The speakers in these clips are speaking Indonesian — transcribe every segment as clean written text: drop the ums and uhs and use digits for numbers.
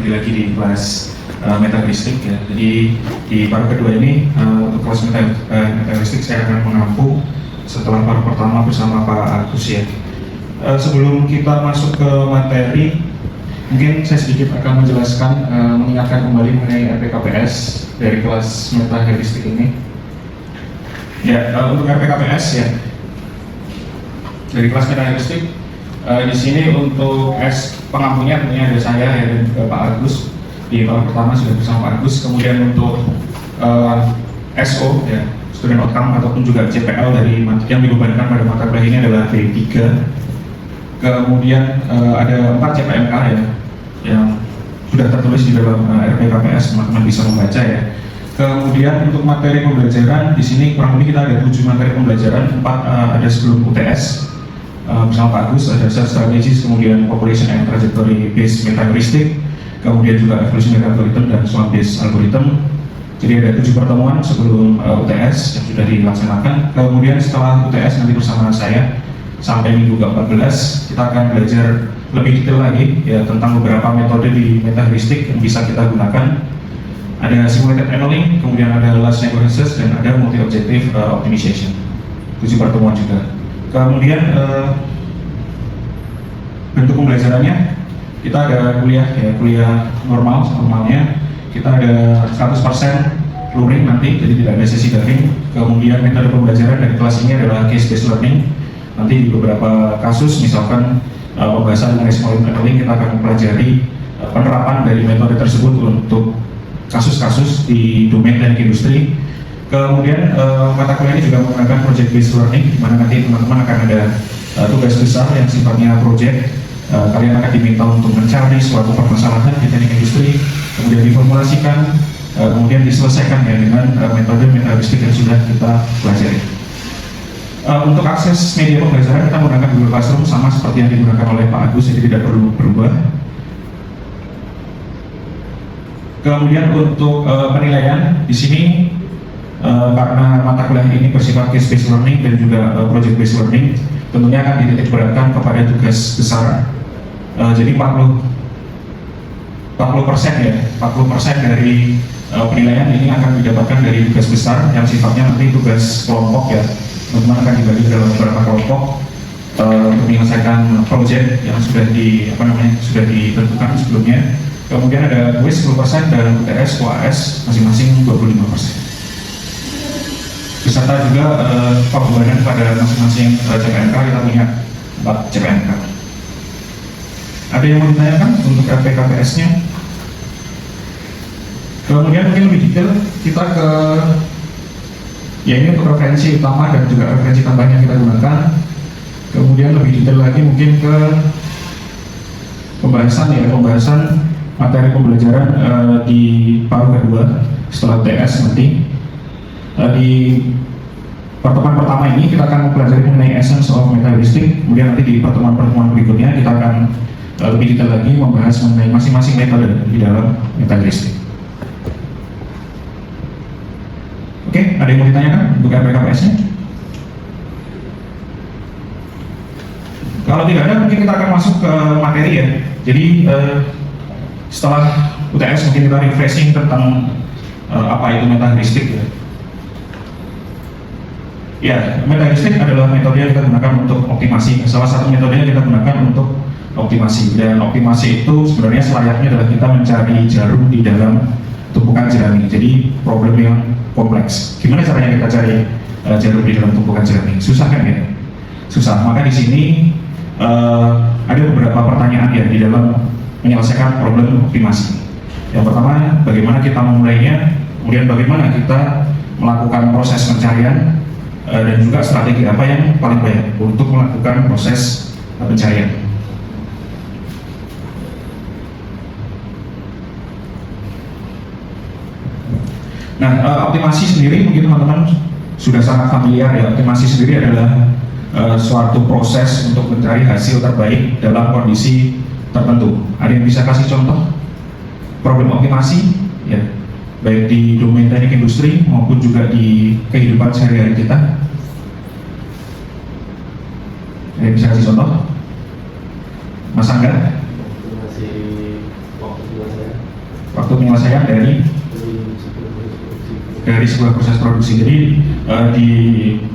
kembali lagi di kelas metaheuristik ya. Jadi di paruh kedua ini untuk kelas metaheuristik saya akan mengampu setelah paruh pertama bersama Pak Agus ya. Sebelum kita masuk ke materi, mungkin saya sedikit akan menjelaskan, mengingatkan kembali mengenai RPKPS dari kelas metaheuristik ini. Ya, untuk RPKPS ya, dari kelas metaheuristik di sini untuk pengampunya tentunya ada saya ya, dan Pak Agus. Di tahun pertama sudah bersama Pak Agus. Kemudian untuk SO ya, student outcome ataupun juga CPL dari yang dibebankan pada mata kuliah ini adalah D3. Kemudian ada 4 CPMK ya, yang sudah tertulis di dalam RPKPS, teman-teman bisa membaca ya. Kemudian untuk materi pembelajaran di sini kurang lebih kita ada 7 materi pembelajaran, 4 ada sebelum UTS bersama Pak Agus, ada set strategis, kemudian population and trajectory based metaheuristic, kemudian juga evolutionary algorithm dan swarm based algorithm. Jadi ada 7 pertemuan sebelum UTS yang sudah dilaksanakan. Kemudian setelah UTS nanti bersama saya sampai minggu ke-14 kita akan belajar lebih detail lagi ya tentang beberapa metode di metaheuristik yang bisa kita gunakan. Ada simulated annealing, kemudian ada large network access, dan ada multi-objective optimization. 7 pertemuan juga. Kemudian bentuk pembelajarannya kita ada kuliah ya, kuliah normalnya kita ada 100% luring nanti, jadi tidak ada sesi daring. Kemudian metode pembelajaran dari kelas ini adalah case based learning. Nanti di beberapa kasus misalkan pembahasan mengenai simulated annealing kita akan mempelajari penerapan dari metode tersebut untuk kasus-kasus di domain teknik industri. Kemudian mata kuliah ini juga menggunakan project based learning, di mana nanti teman-teman akan ada tugas besar yang sifatnya project. Kalian akan diminta untuk mencari suatu permasalahan di teknik industri, kemudian diformulasikan, kemudian diselesaikan ya dengan metode metaheuristik yang sudah kita pelajari. Untuk akses media pembelajaran kita menggunakan Google Classroom sama seperti yang digunakan oleh Pak Agus, jadi tidak perlu berubah. Kemudian untuk penilaian di sini karena mata kuliah ini bersifat case based learning dan juga project based learning, tentunya akan dititik beratkan kepada tugas besar. Jadi 40% ya, 40% dari penilaian ini akan didapatkan dari tugas besar yang sifatnya nanti tugas kelompok ya. Teman-teman akan dibagi dalam beberapa kelompok untuk menyelesaikan project yang sudah sudah ditentukan sebelumnya. Kemudian ada kuis 10% dan UTS, UAS masing-masing 25%. Beserta juga pembebanan pada masing-masing CPMK, kita punya 4 CPMK. Ada yang mau ditanyakan untuk RPKPS-nya? Kemudian mungkin lebih detail kita ke ya ini untuk referensi utama dan juga referensi tambahan yang kita gunakan. Kemudian lebih detail lagi mungkin ke pembahasan materi pembelajaran di paruh kedua setelah TS nanti. Di pertemuan pertama ini kita akan mempelajari mengenai essence of metaheuristic. Kemudian nanti di pertemuan-pertemuan berikutnya kita akan lebih detail lagi membahas mengenai masing-masing metode di dalam metaheuristic. Oke, ada yang mau ditanyakan untuk RPKPS-nya? Kalau tidak ada, mungkin kita akan masuk ke materi ya. Jadi setelah UTS mungkin kita refreshing tentang apa itu metaheuristik ya. Ya, metaheuristik adalah metode yang kita gunakan untuk optimasi. Salah satu metode yang kita gunakan untuk optimasi, dan optimasi itu sebenarnya selayaknya adalah kita mencari jarum di dalam tumpukan jerami. Jadi problem yang kompleks. Gimana caranya kita cari jarum di dalam tumpukan jerami? Susah kan ya? Susah. Maka di sini ada beberapa pertanyaan ya di dalam menyelesaikan problem optimasi. Yang pertama, bagaimana kita memulainya, kemudian bagaimana kita melakukan proses pencarian, dan juga strategi apa yang paling baik untuk melakukan proses pencarian. Nah, optimasi sendiri mungkin teman-teman sudah sangat familiar ya. Optimasi sendiri adalah suatu proses untuk mencari hasil terbaik dalam kondisi tertentu. Ada yang bisa kasih contoh problem optimasi ya, baik di domain teknik industri maupun juga di kehidupan sehari-hari kita? Ada yang bisa kasih contoh? Mas Angga? Waktu masih waktu saya waktu penyelesaian dari sebuah proses produksi. Jadi di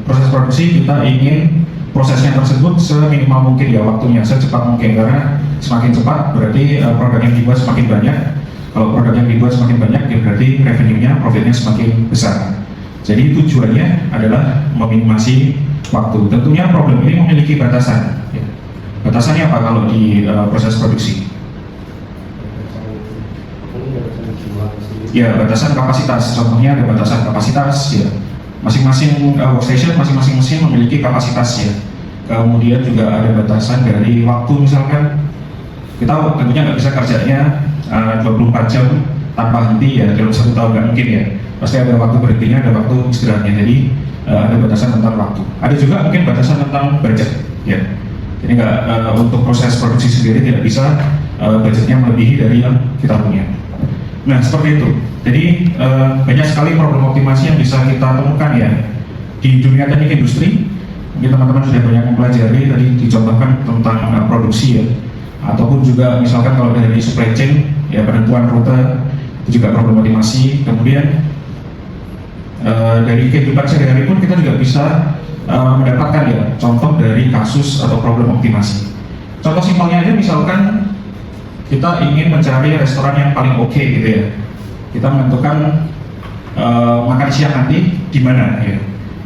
proses produksi kita ingin prosesnya tersebut seminimal mungkin ya waktunya, secepat mungkin, karena semakin cepat berarti produk yang dibuat semakin banyak. Kalau produk yang dibuat semakin banyak ya berarti revenue-nya, profitnya semakin besar. Jadi tujuannya adalah meminimasi waktu. Tentunya problem ini memiliki batasan ya. Batasannya apa kalau di proses produksi? Ya, batasan kapasitas. Contohnya ada batasan kapasitas ya. Masing-masing workstation, masing-masing mesin memiliki kapasitas ya. Kemudian juga ada batasan dari waktu, misalkan kita tentunya nggak bisa kerjanya 24 jam tanpa henti ya dalam 1 tahun, nggak mungkin ya. Pasti ada waktu berhentinya, ada waktu istirahatnya. Jadi ada batasan tentang waktu. Ada juga mungkin batasan tentang budget ya. Jadi nggak untuk proses produksi sendiri tidak bisa budgetnya melebihi dari yang kita punya. Nah, seperti itu. Jadi banyak sekali problem optimasi yang bisa kita temukan ya di dunia teknik industri. Mungkin teman-teman sudah banyak mempelajari, tadi dicontohkan tentang produksi ya, ataupun juga misalkan kalau dari supply chain ya, penentuan rute itu juga problem optimasi. Kemudian dari kehidupan sehari-hari pun kita juga bisa mendapatkan ya contoh dari kasus atau problem optimasi. Contoh simpelnya aja, misalkan kita ingin mencari restoran yang paling oke gitu ya. Kita menentukan makan siang nanti di mana ya,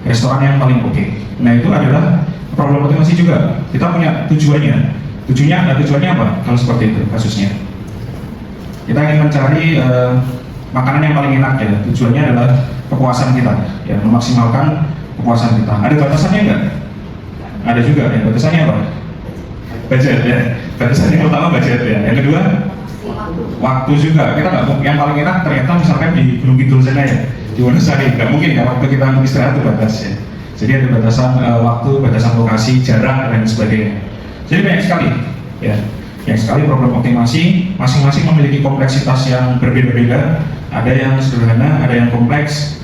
restoran yang paling oke. Nah, itu adalah problem optimasi juga. Kita punya tujuannya. Tujuannya apa? Kalau seperti itu kasusnya, kita ingin mencari makanan yang paling enak ya. Tujuannya adalah kepuasan kita ya, memaksimalkan kepuasan kita. Ada batasannya enggak? Ada juga ya. Batasannya apa? Budget ya. Batasan yang pertama budget ya. Yang kedua waktu juga. Kita nggak, yang paling enak ternyata misalkan di Gunung Kidul sana ya, di Wonosari, nggak mungkin ya waktu kita istirahat itu batas ya. Jadi ada batasan waktu, batasan lokasi, jarak dan sebagainya. Jadi banyak sekali ya. Banyak sekali problem optimasi, masing-masing memiliki kompleksitas yang berbeda-beda. Ada yang sederhana, ada yang kompleks.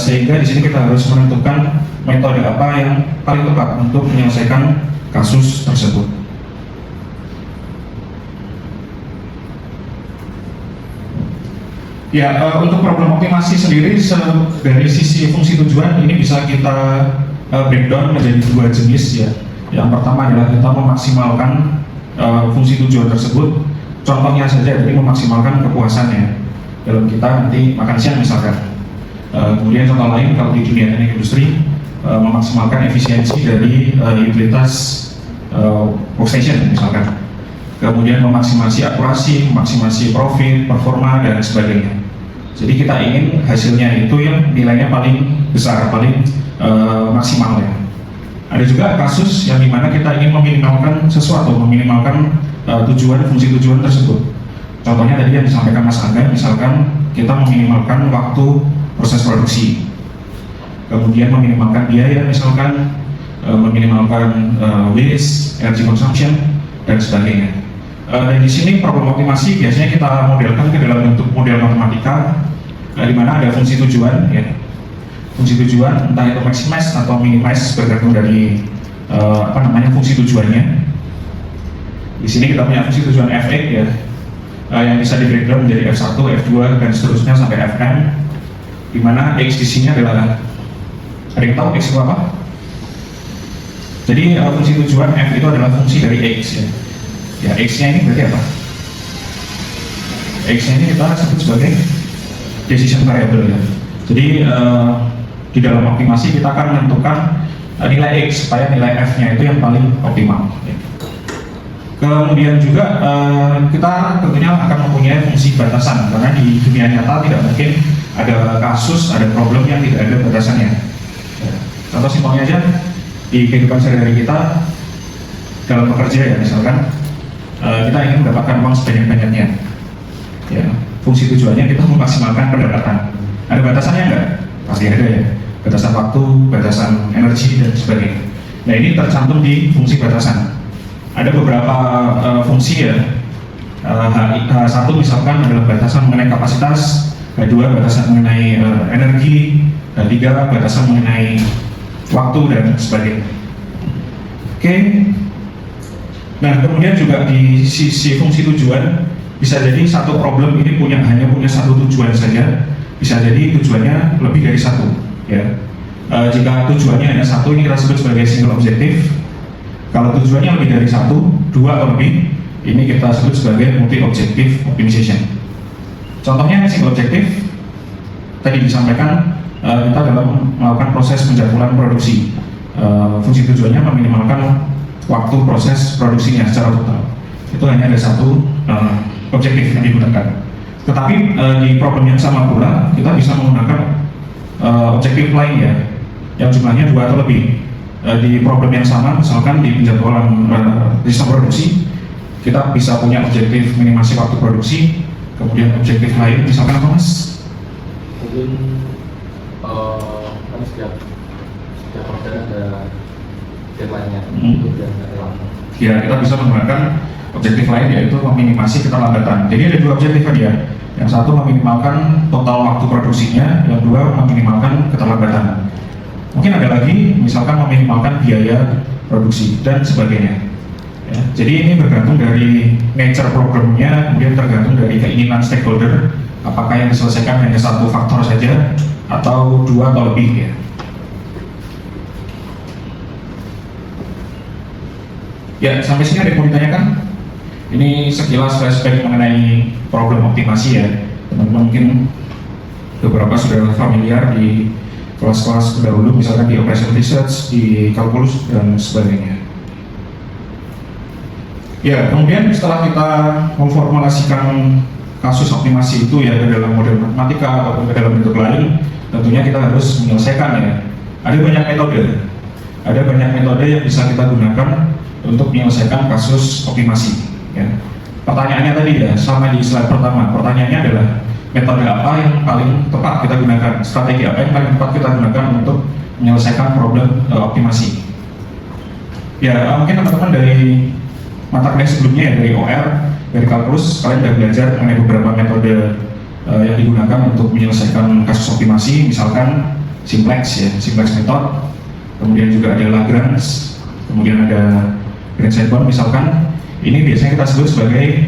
Sehingga di sini kita harus menentukan metode apa yang paling tepat untuk menyelesaikan kasus tersebut. Ya, untuk problem optimasi sendiri dari sisi fungsi tujuan ini bisa kita breakdown menjadi 2 jenis ya. Yang pertama adalah kita memaksimalkan fungsi tujuan tersebut. Contohnya saja, jadi memaksimalkan kepuasannya dalam kita nanti makan siang misalkan. Kemudian contoh lain kalau di dunia teknik industri, memaksimalkan efisiensi dari utilitas workstation misalkan. Kemudian memaksimasi akurasi, memaksimasi profit, performa dan sebagainya. Jadi kita ingin hasilnya itu yang nilainya paling besar, paling maksimal ya. Ada juga kasus yang dimana kita ingin meminimalkan sesuatu, meminimalkan tujuan, fungsi tujuan tersebut. Contohnya tadi yang disampaikan Mas Angga, misalkan kita meminimalkan waktu proses produksi, kemudian meminimalkan biaya, misalkan meminimalkan waste, energy consumption dan sebagainya. Dan di sini problem optimasi biasanya kita modelkan ke dalam bentuk model matematika, di mana ada fungsi tujuan ya. Fungsi tujuan entah itu maximize atau minimize bergantung dari fungsi tujuannya. Di sini kita punya fungsi tujuan F8 ya, yang bisa di breakdown menjadi F1, F2 dan seterusnya sampai Fn, di mana X di sini adalah, ada yang tahu X itu apa? Jadi fungsi tujuan F itu adalah fungsi dari X ya. Ya, X-nya ini berarti apa? X-nya ini kita sebut sebagai decision variable ya. Jadi di dalam optimasi kita akan menentukan nilai X supaya nilai F-nya itu yang paling optimal ya. Kemudian juga kita tentunya akan mempunyai fungsi batasan, karena di dunia nyata tidak mungkin ada kasus, ada problem yang tidak ada batasannya ya. Contoh simpelnya aja, di kehidupan sehari-hari kita dalam bekerja ya, misalkan kita ingin mendapatkan uang sebanyak-banyaknya ya, fungsi tujuannya kita memaksimalkan pendapatan. Ada batasannya enggak? Pasti ada ya, batasan waktu, batasan energi dan sebagainya. Nah, ini tercantum di fungsi batasan. Ada beberapa fungsi ya. H1 misalkan adalah batasan mengenai kapasitas, H2 batasan mengenai energi, H3 batasan mengenai waktu dan sebagainya. Oke. Nah, kemudian juga di sisi fungsi tujuan Bisa jadi satu problem ini hanya punya satu tujuan saja, bisa jadi tujuannya lebih dari satu. Ya. Jika tujuannya hanya satu, ini kita sebut sebagai single objective. Kalau tujuannya lebih dari satu, dua atau lebih, ini kita sebut sebagai multi objective optimization. Contohnya single objective, tadi disampaikan kita dalam melakukan proses penjadwalan produksi. Fungsi tujuannya meminimalkan waktu proses produksinya secara total. Itu hanya ada satu objektif yang digunakan. Tetapi di problem yang sama pula kita bisa menggunakan objektif lain ya, yang jumlahnya dua atau lebih. Di problem yang sama, misalkan di penjadwalan sistem produksi, kita bisa punya objektif minimasi waktu produksi, kemudian objektif lain, misalkan apa mas? Mungkin kan setiap order ada deadline-nya, kemudian ada lama. Ya, kita bisa menggunakan objektif lain yaitu meminimasi keterlambatan. Jadi ada dua objektif kan ya. Yang satu meminimalkan total waktu produksinya, yang dua meminimalkan keterlambatan. Mungkin ada lagi, misalkan meminimalkan biaya produksi dan sebagainya. Ya, jadi ini bergantung dari nature programnya, kemudian tergantung dari keinginan stakeholder. Apakah yang diselesaikan hanya satu faktor saja atau dua atau lebih ya. Ya, sampai sini ada yang mau ditanyakan? Ini sekilas flashback mengenai problem optimasi ya. Teman-teman mungkin beberapa sudah familiar di kelas-kelas terdahulu, misalkan di operation research, di kalkulus, dan sebagainya. Ya, kemudian setelah kita memformulasikan kasus optimasi itu ya ke dalam model matematika ataupun ke dalam bentuk lain, tentunya kita harus menyelesaikan ya. Ada banyak metode yang bisa kita gunakan untuk menyelesaikan kasus optimasi. Ya. Pertanyaannya tadi ya, sama di slide pertama. Pertanyaannya adalah metode apa yang paling tepat kita gunakan, strategi apa yang paling tepat kita gunakan untuk menyelesaikan problem optimasi. Ya, mungkin teman-teman dari mata kuliah sebelumnya ya, dari OR, dari kalkulus, kalian sudah belajar mengenai beberapa metode yang digunakan untuk menyelesaikan kasus optimasi, misalkan simplex ya, simplex method, kemudian juga ada Lagrange, kemudian ada Green-Seidborn misalkan. Ini biasanya kita sebut sebagai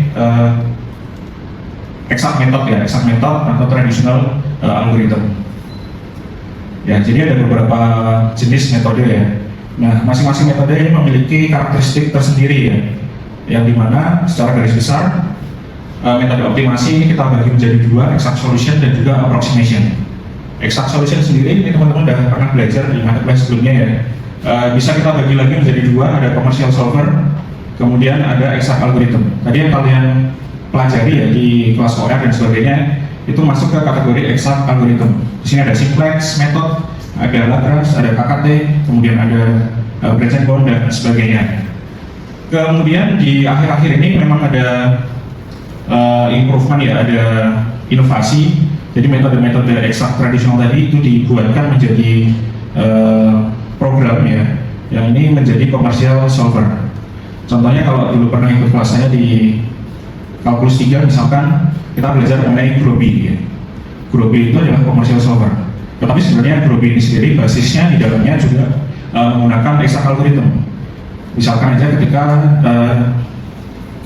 exact method ya, exact method atau traditional algorithm. Ya, jadi ada beberapa jenis metode ya. Nah, masing-masing metode ini memiliki karakteristik tersendiri ya, yang dimana secara garis besar metode optimasi ini kita bagi menjadi dua, exact solution dan juga approximation. Exact solution sendiri ini teman-teman sudah pernah belajar di mata kuliah sebelumnya ya. Bisa kita bagi lagi menjadi dua, ada commercial solver, kemudian ada exact algorithm. Tadi yang kalian pelajari ya di kelas OR dan sebagainya itu masuk ke kategori exact algorithm. Di sini ada simplex method, ada Lagrange, ada KKT, kemudian ada Green-Seidborn dan sebagainya. Kemudian di akhir-akhir ini memang ada improvement ya, ada inovasi. Jadi metode-metode exact tradisional tadi itu dibuatkan menjadi program ya, yang ini menjadi commercial solver. Contohnya kalau dulu pernah ikut kelas saya di kalkulus 3 misalkan, kita belajar mengenai Groby ya. Groby itu adalah commercial solver. Tetapi sebenarnya Groby ini sendiri basisnya di dalamnya juga menggunakan exact algorithm. Misalkan aja ketika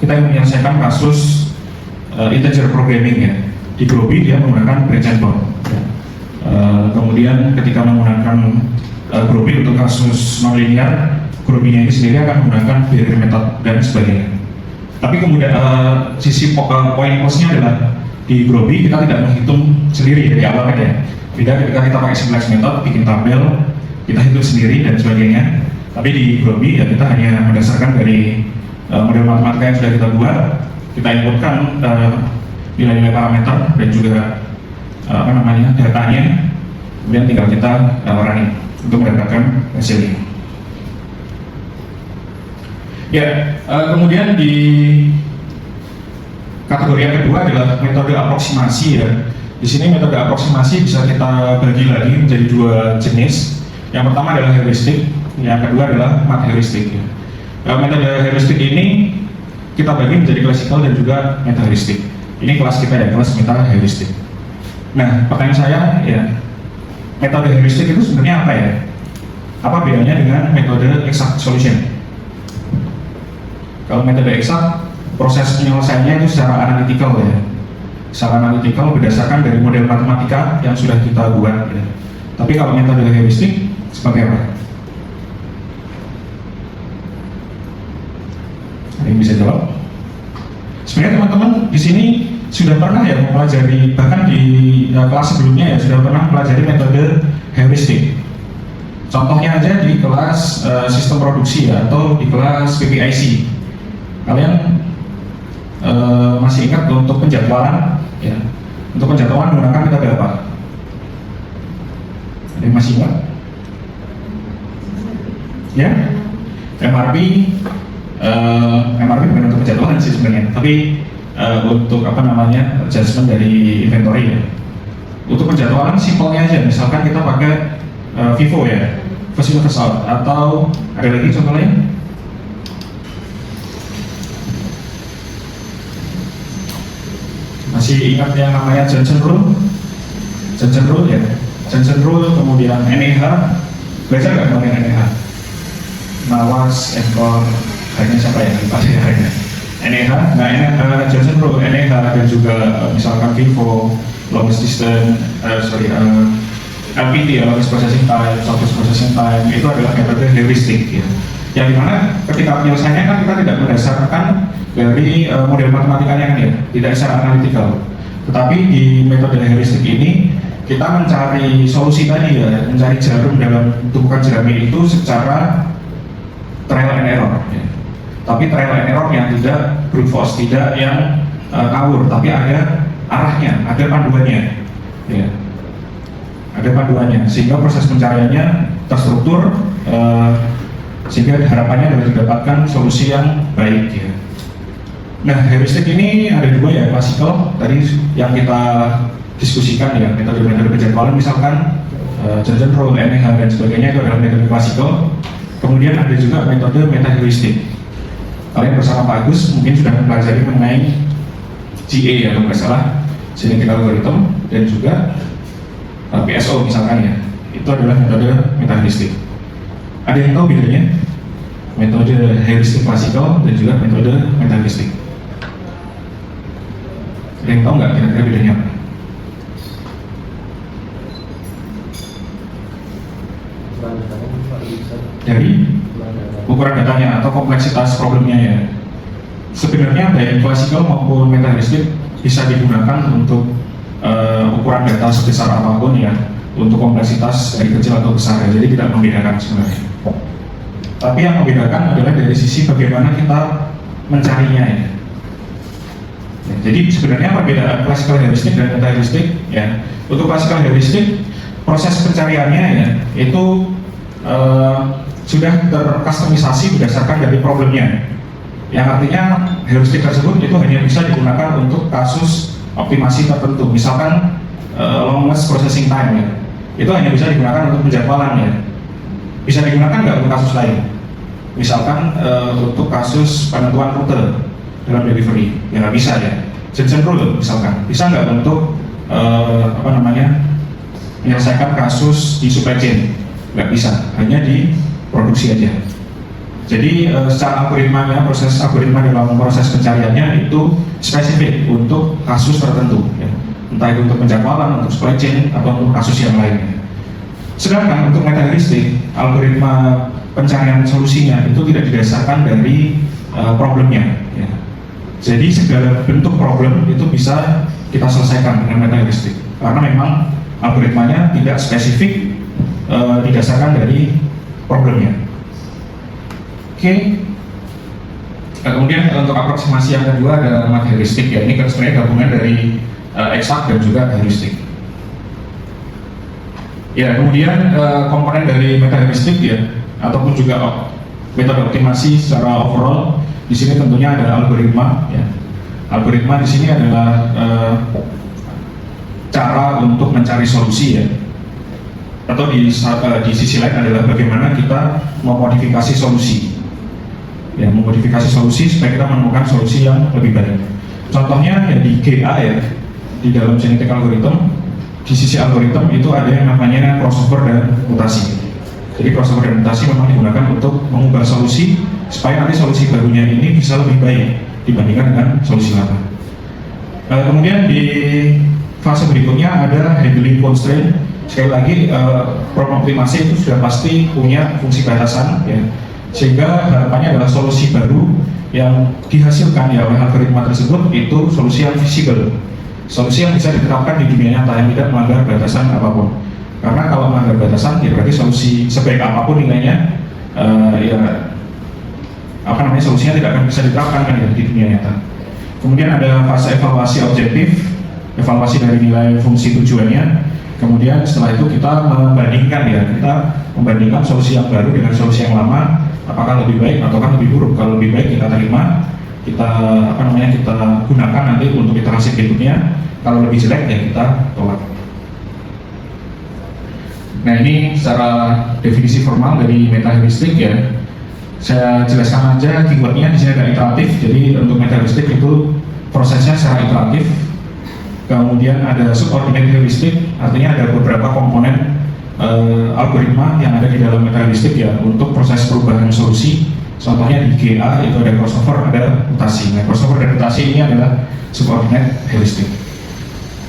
kita menyelesaikan kasus integer programming ya, di Groby dia menggunakan Green-Seidborn. Kemudian ketika menggunakan Groby untuk kasus nonlinear, Groby-nya ini sendiri akan menggunakan barrier method dan sebagainya. Tapi kemudian sisi poin plusnya adalah di Groby kita tidak menghitung sendiri dari awal kan ya. Beda ketika kita pakai simplex method, bikin tabel, kita hitung sendiri dan sebagainya. Tapi di Groby ya kita hanya berdasarkan dari model matematika yang sudah kita buat, kita inputkan nilai-nilai parameter dan juga datanya, kemudian tinggal kita running untuk mendapatkan hasilnya. Ya, kemudian di kategori yang kedua adalah metode aproksimasi ya. Di sini metode aproksimasi bisa kita bagi lagi menjadi dua jenis. Yang pertama adalah heuristik, yang kedua adalah mat heuristik. Metode heuristik ini kita bagi menjadi klasikal dan juga meta heuristik. Ini kelas kita ya, kelas meta heuristik. Nah, pertanyaan saya ya, metode heuristik itu sebenarnya apa ya? Apa bedanya dengan metode exact solution? Kalau metode exact proses penyelesaiannya itu secara analitikal ya, secara analitikal berdasarkan dari model matematika yang sudah kita buat ya. Tapi kalau metode heuristik sebagai apa? Ada yang bisa jawab? Sebenarnya teman-teman di sini sudah pernah ya mempelajari, bahkan di kelas sebelumnya ya sudah pernah mempelajari metode heuristik. Contohnya aja di kelas sistem produksi ya, atau di kelas PPIC. Kalian masih ingat untuk penjadwalan ya? Untuk penjadwalan menggunakan metode apa? Ada yang masih ingat? Ya? MRP bukan untuk penjadwalan sih sebenarnya, tapi untuk apa namanya adjustment dari inventory ya. Untuk penjadwalan simpelnya aja, misalkan kita pakai FIFO ya, first in first out, atau ada lagi contoh lain? Masih ingat yang namanya Johnson Rule? Johnson Rule ya, Johnson Rule, kemudian NEH, belajar nggak kemarin NEH? Nawas, Enkor, kayaknya siapa ya? Lupa sih kayaknya. NEH, nah Johnson Rule, NEH dan juga misalkan FIFO, longest distance, LPT ya, longest processing time, shortest processing time, itu adalah metode heuristik ya. Yang dimana ketika penyelesaiannya kan kita tidak berdasarkan dari model matematikanya kan ya, tidak secara analitikal. Tetapi di metode heuristik ini kita mencari solusi tadi ya, mencari jarum dalam tumpukan jerami itu secara trial and error ya. Tapi trial and error yang tidak brute force, tidak yang kawur, tapi ada arahnya, ada panduannya ya. Ada panduannya, sehingga proses pencariannya terstruktur, sehingga harapannya dapat didapatkan solusi yang baik ya. Nah, heuristik ini ada dua ya, klasikal tadi yang kita diskusikan ya, metode-metode penjadwalan misalkan Johnson Rule, NEH dan sebagainya itu adalah metode klasikal. Kemudian ada juga metode metaheuristik. Kalian bersama Pak Agus mungkin sudah mempelajari mengenai GA ya, kalau nggak salah, genetic algorithm, dan juga PSO misalkan ya, itu adalah metode metaheuristik. Ada yang tahu bedanya? Metode heuristik klasikal dan juga metode metaheuristik. Ada yang tahu nggak kira-kira bedanya apa? Dari ukuran datanya atau kompleksitas problemnya ya. Sebenarnya baik klasikal maupun metaheuristik bisa digunakan untuk ukuran data sebesar apapun ya, untuk kompleksitas dari kecil atau besar ya, jadi tidak membedakan sebenarnya. Tapi yang membedakan adalah dari sisi bagaimana kita mencarinya ya. Jadi sebenarnya perbedaan klasikal heuristik dan metaheuristik ya. Untuk klasikal heuristik proses pencariannya ya itu sudah terkustomisasi berdasarkan dari problemnya. Yang artinya heuristik tersebut itu hanya bisa digunakan untuk kasus optimasi tertentu, misalkan longest processing time ya, itu hanya bisa digunakan untuk penjadwalan ya. Bisa digunakan nggak untuk kasus lain? Misalkan untuk kasus penentuan rute dalam delivery, ya nggak bisa ya. Johnson Rule misalkan, bisa nggak untuk menyelesaikan kasus di supply chain? Nggak bisa, hanya di produksi aja. Jadi secara algoritmanya, proses algoritma dalam proses pencariannya itu spesifik untuk kasus tertentu ya. Entah itu untuk penjadwalan, untuk supply chain, atau untuk kasus yang lainnya. Sedangkan untuk metaheuristik, algoritma pencarian solusinya itu tidak didasarkan dari problemnya ya. Jadi segala bentuk problem itu bisa kita selesaikan dengan metaheuristik, karena memang algoritmanya tidak spesifik didasarkan dari problemnya. Oke. Kemudian untuk aproksimasi yang kedua ada mataheuristik ya, ini kan sebenarnya gabungan dari eksak dan juga heuristik. Ya, kemudian komponen dari metaheuristik ya, ataupun juga metode optimasi secara overall, di sini tentunya ada algoritma ya. Algoritma di sini adalah cara untuk mencari solusi ya. Atau di sisi lain adalah bagaimana kita memodifikasi solusi. Ya, memodifikasi solusi supaya kita menemukan solusi yang lebih baik. Contohnya ya di GA ya, di dalam genetic algorithm, di sisi algorithm itu ada yang namanya crossover dan mutasi. Jadi crossover dan mutasi memang digunakan untuk mengubah solusi supaya nanti solusi barunya ini bisa lebih baik dibandingkan dengan solusi lama. Kemudian di fase berikutnya ada handling constraint. Sekali lagi, problem optimasi itu sudah pasti punya fungsi batasan, ya. Sehingga harapannya adalah solusi baru yang dihasilkan ya oleh algoritma tersebut itu solusi yang visible, solusi yang bisa diterapkan di dunia nyata yang tidak melanggar batasan apapun. Karena kalau melanggar batasan, ya berarti solusi sebaik apapun nilainya, solusinya tidak akan bisa diterapkan kan ya, di dunia nyata. Kemudian ada fase evaluasi objektif, evaluasi dari nilai fungsi tujuannya. Kemudian setelah itu kita membandingkan solusi yang baru dengan solusi yang lama, apakah lebih baik atau kan lebih buruk. Kalau lebih baik kita terima, kita gunakan nanti untuk iterasi berikutnya. Kalau lebih jelek ya kita tolak. Nah, ini secara definisi formal dari meta heuristik ya. Saya jelaskan aja keywordnya di sini ada iteratif. Jadi untuk meta heuristik itu prosesnya secara iteratif. Kemudian ada subordinate heuristik, artinya ada beberapa komponen algoritma yang ada di dalam meta heuristik ya untuk proses perubahan solusi. Contohnya di GA itu ada crossover, ada mutasi. Nah, crossover dan mutasi ini adalah subordinate heuristik.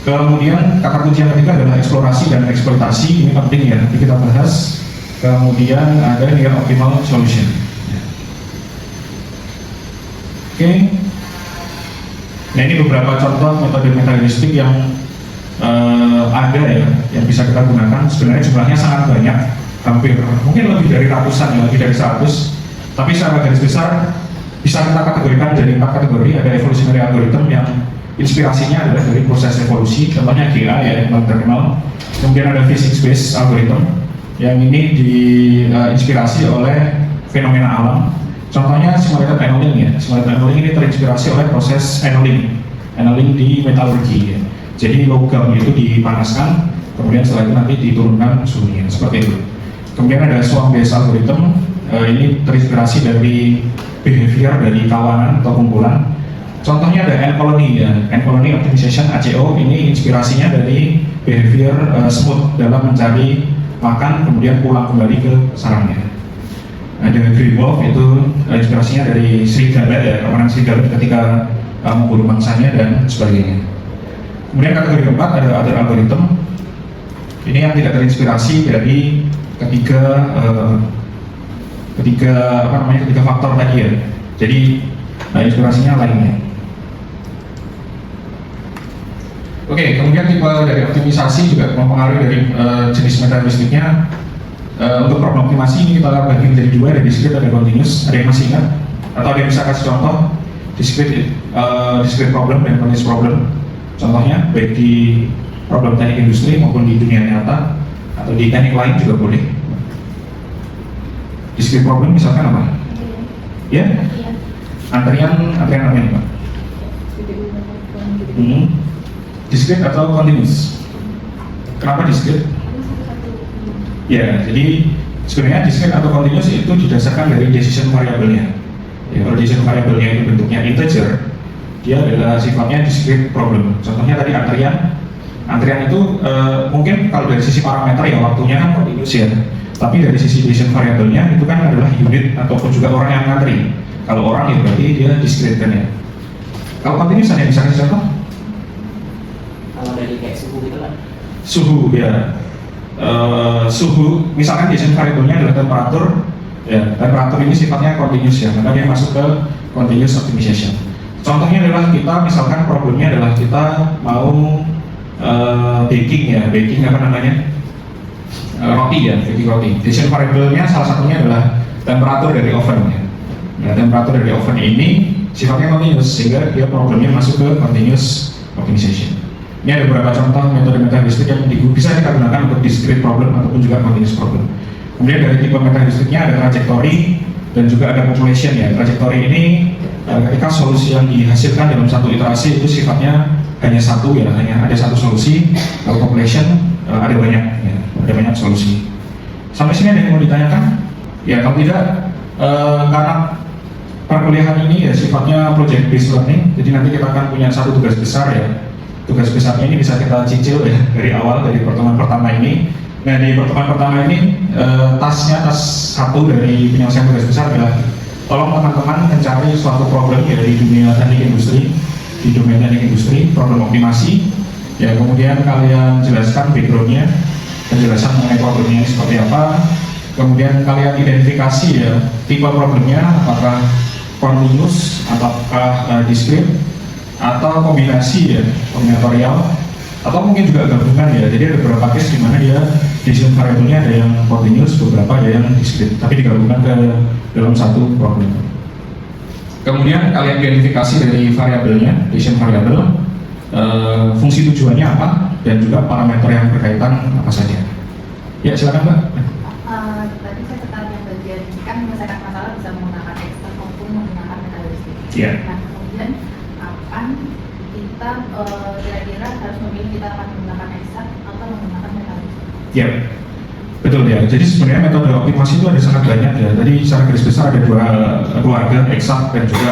Kemudian kata kunci yang ketiga adalah eksplorasi dan eksploitasi. Ini penting ya, nanti kita bahas. Kemudian ada near optimal solution. Oke. Nah, ini beberapa contoh metode meta heuristik yang ada ya, yang bisa kita gunakan. Sebenarnya jumlahnya sangat banyak, hampir mungkin lebih dari ratusan ya, lebih dari 100. Tapi secara garis besar bisa kita kategorikan jadi 4 kategori. Ada evolutionary algorithm yang inspirasinya adalah dari proses evolusi, contohnya GA ya, yang paling terkenal. Kemudian ada physics based algorithm yang ini diinspirasi oleh fenomena alam. Contohnya simulated annealing ya. Simulated annealing ini terinspirasi oleh proses annealing di metalurgi ya. Jadi logam itu dipanaskan, kemudian setelah itu nanti diturunkan suhunya, seperti itu. Kemudian ada swarm based algorithm, ini terinspirasi dari behavior dari kawanan atau kumpulan. Contohnya ada ant colony ya, ant colony optimization ACO, ini inspirasinya dari behavior semut dalam mencari makan kemudian pulang kembali ke sarangnya. Ada grey wolf, itu inspirasinya dari serigala ya, kawanan serigala ketika memburu mangsanya dan sebagainya. Kemudian kategori keempat ada other algorithm, ini yang tidak terinspirasi dari ketiga faktor tadi ya. Jadi inspirasinya lainnya. Oke, kemudian tipe dari optimisasi juga mempengaruhi dari jenis meta heuristiknya. Untuk problem optimasi ini kita bagi menjadi dua, ada discrete dan continuous. Ada yang masih ingat? Atau ada yang bisa kasih contoh? Discrete problem dan continuous problem. Contohnya baik di problem teknik industri maupun di dunia nyata atau di teknik lain juga boleh. Discrete problem misalkan apa? Ya? Antrian apa ini Pak? Discrete atau continuous? Kenapa discrete? Ya, jadi sebenarnya discrete atau continuous itu didasarkan dari decision variabelnya. Ya, kalau decision variabelnya itu bentuknya integer, dia adalah sifatnya discrete problem. Contohnya tadi antrian itu mungkin kalau dari sisi parameter ya waktunya kan continuous ya. Tapi dari sisi decision variabelnya itu kan adalah unit ataupun juga orang yang ngantri. Kalau orang ya berarti dia discrete kan ya. Kalau continuous ada yang bisa kasih contoh? Kalau dari kayak suhu gitu kan? Suhu ya. Suhu, misalkan decision variabelnya adalah temperatur, ya, temperatur ini sifatnya continuous ya, maka dia masuk ke continuous optimization. Contohnya adalah kita misalkan problemnya adalah kita mau baking roti ya, baking roti. Decision variabelnya salah satunya adalah temperatur dari oven ya. Nah, temperatur dari oven ini sifatnya continuous sehingga dia problemnya masuk ke continuous optimization. Ini ada beberapa contoh metode meta heuristik yang bisa kita gunakan untuk discrete problem ataupun juga continuous problem. Kemudian dari tipe meta heuristiknya ada trajectory dan juga ada population ya. Trajectory ini ketika solusi yang dihasilkan dalam satu iterasi itu sifatnya hanya satu ya, hanya ada satu solusi. Kalau population ada banyak ya, ada banyak solusi. Sampai sini ada yang mau ditanyakan? Ya, kalau tidak karena perkuliahan ini ya sifatnya project based learning, jadi nanti kita akan punya satu tugas besar ya. Tugas besarnya ini bisa kita cicil ya dari awal, dari pertemuan pertama ini. Nah, di pertemuan pertama ini tas satu dari penyelesaian tugas besar adalah tolong teman-teman mencari suatu problem ya di dunia teknik industri, di domain teknik industri, problem optimasi. Ya, kemudian kalian jelaskan backgroundnya, penjelasan mengenai problemnya seperti apa. Kemudian kalian identifikasi ya tipe problemnya, apakah continuous, apakah discrete, atau kombinasi ya, kombinatorial, atau mungkin juga gabungan ya. Jadi ada beberapa case di mana dia decision variabelnya ada yang continuous, beberapa ada yang discrete, tapi digabungkan ke dalam satu problem. Kemudian kalian identifikasi dari variabelnya, decision variable, fungsi tujuannya apa, dan juga parameter yang berkaitan apa saja. Ya, silakan Mbak. Tadi saya tertarik yang bagian kan menyelesaikan masalah bisa menggunakan Excel maupun menggunakan metaheuristik. Iya. Nah, kemudian kapan kita kira-kira harus memilih kita akan menggunakan Excel atau menggunakan metaheuristik? Ya, betul ya. Jadi sebenarnya metode optimasi itu ada sangat banyak ya. Tadi secara garis besar ada dua keluarga, eksak dan juga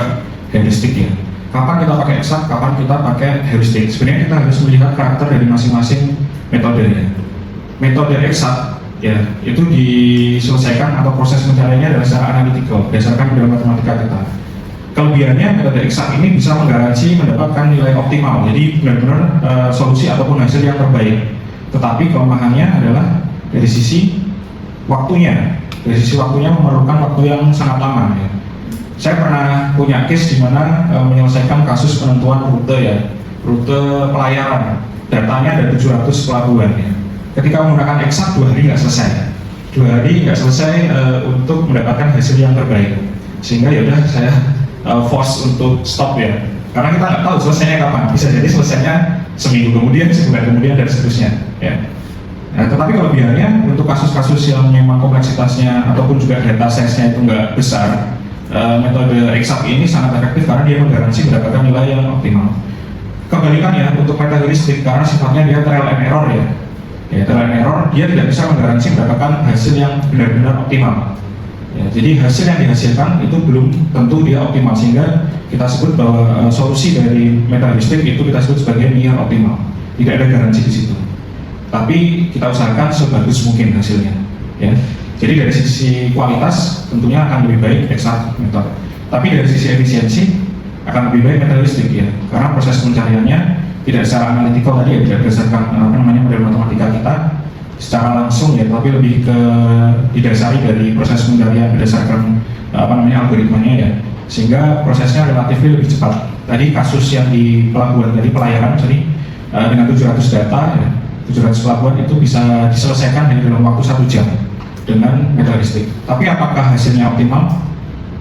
heuristik ya. Kapan kita pakai eksak, kapan kita pakai heuristik? Sebenarnya kita harus melihat karakter dari masing-masing metode ya. Metode eksak ya itu diselesaikan atau proses pencariannya adalah secara analitikal berdasarkan model matematika kita. Kelebihannya metode eksak ini bisa menggaransi mendapatkan nilai optimal, jadi benar-benar solusi ataupun hasil yang terbaik. Tetapi kelemahannya adalah dari sisi waktunya. Dari sisi waktunya memerlukan waktu yang sangat lama ya. Saya pernah punya case di mana menyelesaikan kasus penentuan rute ya, rute pelayaran. Datanya ada 700 pelabuhan ya. Ketika menggunakan eksak 2 hari nggak selesai. 2 hari nggak selesai untuk mendapatkan hasil yang terbaik. Sehingga ya udah saya force untuk stop ya. Karena kita nggak tahu selesainya kapan. Bisa jadi selesainya seminggu kemudian, sebulan kemudian, dan seterusnya ya. Nah, tetapi kelebihannya untuk kasus-kasus yang memang kompleksitasnya ataupun juga data size-nya itu nggak besar, metode eksak ini sangat efektif karena dia menggaransi mendapatkan nilai yang optimal. Kebalikannya untuk metaheuristik karena sifatnya dia trial and error ya. Ya, trial and error dia tidak bisa menggaransi mendapatkan hasil yang benar-benar optimal. Ya, jadi hasil yang dihasilkan itu belum tentu dia optimal, sehingga kita sebut bahwa solusi dari metaheuristik itu kita sebut sebagai near optimal. Tidak ada garansi di situ. Tapi kita usahakan sebagus mungkin hasilnya. Ya. Jadi dari sisi kualitas tentunya akan lebih baik eksak metode. Tapi dari sisi efisiensi akan lebih baik metaheuristik ya, karena proses pencariannya tidak secara analitikal tadi ya, tidak berdasarkan model matematika kita secara langsung ya, tapi lebih ke didasari dari proses pencarian berdasarkan algoritmanya ya, sehingga prosesnya relatif lebih cepat. Tadi kasus yang di pelabuhan tadi pelayaran tadi dengan 700 data ya, 700 pelabuhan itu bisa diselesaikan dalam waktu 1 jam dengan metaheuristik. Tapi apakah hasilnya optimal?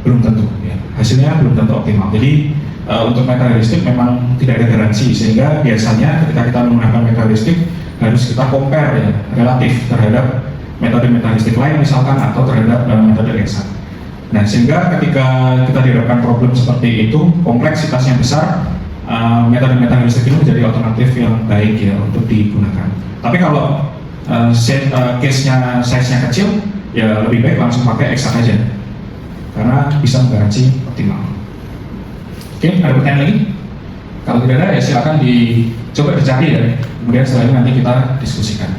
Belum tentu ya. Hasilnya belum tentu optimal. Jadi untuk metaheuristik memang tidak ada garansi, sehingga biasanya ketika kita menggunakan metaheuristik harus kita compare ya, relatif terhadap metode metaheuristik lain misalkan, atau terhadap metode eksak. Nah, sehingga ketika kita dihadapkan problem seperti itu, kompleksitasnya besar, metode metaheuristik ini menjadi alternatif yang baik ya untuk digunakan. Tapi kalau case-nya size-nya kecil, ya lebih baik langsung pakai eksak aja, karena bisa menggaransi optimal. Oke, ada pertanyaan lagi? Kalau tidak ada ya silakan dicoba dicari ya, kemudian setelah ini nanti kita diskusikan.